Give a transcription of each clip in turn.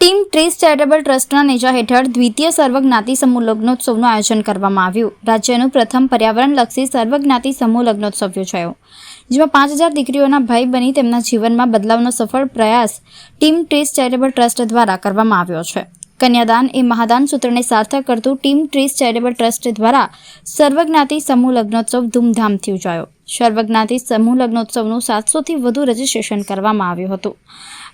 Team ટ્રીસ charitable ટ્રસ્ટના નેજા હેઠળ દ્વિતીય સર્વજ્ઞાતિ સમૂહ લગ્નોત્સવનું આયોજન કરવામાં આવ્યું। રાજ્યનું પ્રથમ પર્યાવરણલક્ષી સર્વજ્ઞાતિ સમૂહ લગ્નોત્સવ યોજાયો, જેમાં 5000 દીકરીઓના ભાઈ બની તેમના જીવનમાં બદલાવનો સફળ પ્રયાસ ટીમ ટ્રીસ ચેરિટેબલ ટ્રસ્ટ દ્વારા કરવામાં આવ્યો છે। કન્યાદાન એ મહાદાન સૂત્રને સાર્થક કરતું ટીમ ટ્રીસ ચેરિટેબલ ટ્રસ્ટ દ્વારા સર્વજ્ઞાતિ સમૂહ લગ્નોત્સવ ધૂમધામથી ઉજવાયો। સર્વજ્ઞાતિ સમૂહ લગ્નોત્સવનું 700થી વધુ રજીસ્ટ્રેશન કરવામાં આવ્યું હતું।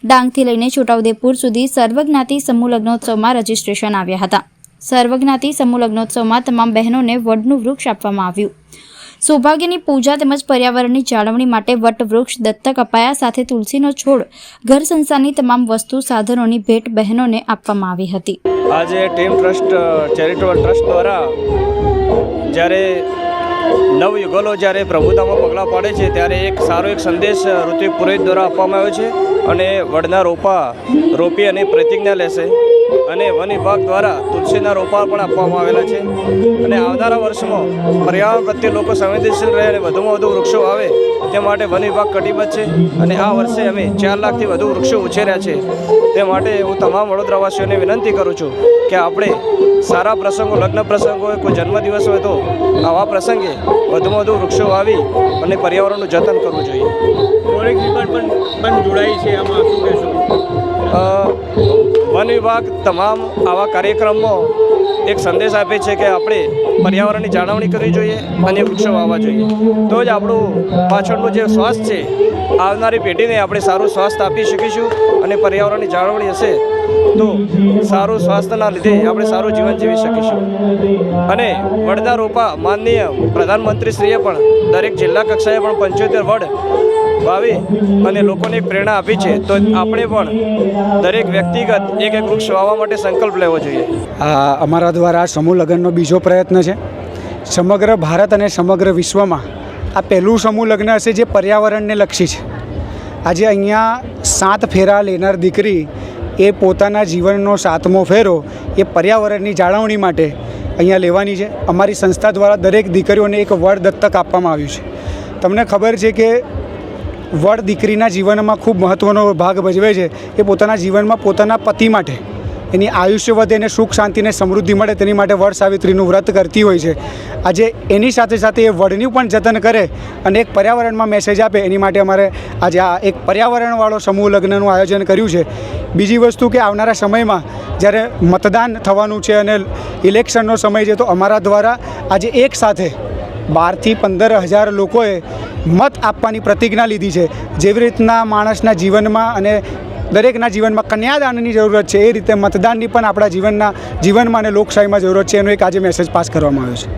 ડાંગથી લઈને છોટાઉદેપુર સુધી સર્વજ્ઞાતિ સમૂહ લગ્નોત્સવમાં રજીસ્ટ્રેશન આવ્યા હતા। સર્વજ્ઞાતિ સમૂહ લગ્નોત્સવમાં તમામ બહેનોને વડનું વૃક્ષ આપવામાં આવ્યું। સૌભાગ્યની પૂજા તેમજ પર્યાવરણની જાળવણી માટે વટવૃક્ષ દત્તક અપાયા, સાથે તુલસીનો છોડ, ઘર સંસારની તમામ વસ્તુ સાધનોની ભેટ બહેનોને આપવામાં આવી હતી। આજે ટીમ ટ્રસ્ટ ચેરિટેબલ ટ્રસ્ટ દ્વારા જ્યારે નવયુગલો જ્યારે પ્રભુતામાં પગલાં પાડે છે ત્યારે એક સારો સંદેશ ઋત્વિક પુરોહિત દ્વારા આપવામાં આવ્યો છે અને વડના રોપા રોપી અને પ્રતિજ્ઞા લેશે અને વન વિભાગ દ્વારા તુલસીના રોપા પણ આપવામાં આવેલા છે અને આવનારા વર્ષમાં પર્યાવરણ પ્રત્યે લોકો સંવેદનશીલ રહે અને વધુમાં વધુ વૃક્ષો આવે તે માટે વન વિભાગ કટિબદ્ધ છે અને આ વર્ષે અમે 4 લાખથી વધુ વૃક્ષો ઉછેર્યા છે। તે માટે હું તમામ વડોદરાવાસીઓને વિનંતી કરું છું કે આપણે સારા પ્રસંગો, લગ્ન પ્રસંગ હોય, કોઈ જન્મદિવસ હોય તો આવા પ્રસંગે વધુમાં વધુ વૃક્ષો વાવી અને પર્યાવરણનું જતન કરવું જોઈએ। ફોરેસ્ટ ડિપાર્ટમેન્ટ પણ જોડાઈ છે આમાં, શું કહેશો? વન વિભાગ તમામ આવા કાર્યક્રમમાં એક સંદેશ આપે છે કે આપણે પર્યાવરણની જાળવણી કરવી જોઈએ અને વૃક્ષો વાવવા જોઈએ, તો જ આપણું પાછળનું જે સ્વાસ્થ્ય છે આવનારી પેઢીને આપણે સારું સ્વાસ્થ્ય આપી શકીશું અને પર્યાવરણની જાળવણી હશે તો સારું સ્વાસ્થ્યના લીધે આપણે સારું જીવન જીવી શકીશું। અને વડના રોપા માનનીય પ્રધાનમંત્રીશ્રીએ પણ દરેક જિલ્લા કક્ષાએ પણ 75 વડ વાવી અને લોકોને એક પ્રેરણા આપી છે, તો આપણે પણ દરેક વ્યક્તિગત એક વૃક્ષ વાવવા માટે સંકલ્પ લેવો જોઈએ। અમારા દ્વારા સમૂહ લગ્નનો બીજો પ્રયત્ન છે। સમગ્ર ભારત અને સમગ્ર વિશ્વમાં આ પહેલું સમૂહ લગ્ન હશે જે પર્યાવરણને લક્ષી છે। આજે અહીંયા 7 ફેરા લેનાર દીકરી એ પોતાના જીવનનો 7મો ફેરો એ પર્યાવરણની જાળવણી માટે અહીંયા લેવાની છે। અમારી સંસ્થા દ્વારા દરેક દીકરીઓને એક વડ દત્તક આપવામાં આવ્યું છે। તમને ખબર છે કે વડ દીકરીના જીવનમાં ખૂબ મહત્ત્વનો ભાગ ભજવે છે। એ પોતાના જીવનમાં પોતાના પતિ માટે એની આયુષ્ય વધે અને સુખ શાંતિ અને સમૃદ્ધિ મળે તેની માટે વડ સાવિત્રીનું વ્રત કરતી હોય છે। આજે એની સાથે સાથે એ વડનું પણ જતન કરે અને એક પર્યાવરણમાં મેસેજ આપે, એની માટે અમારે આજે આ એક પર્યાવરણવાળો સમૂહ લગ્નનું આયોજન કર્યું છે। બીજી વસ્તુ કે આવનારા સમયમાં જ્યારે મતદાન થવાનું છે અને ઇલેક્શનનો સમય છે, તો અમારા દ્વારા આજે એક સાથે 12 થી 15 હજાર લોકોએ મત આપવાની પ્રતિજ્ઞા લીધી છે। જેવી રીતના માણસના જીવનમાં અને દરેકના જીવનમાં કન્યાદાનની જરૂરત છે, એ રીતે મતદાનની પણ આપણા જીવનમાં અને લોકશાહીમાં જરૂરત છે, એનો એક આજે મેસેજ પાસ કરવામાં આવ્યો છે।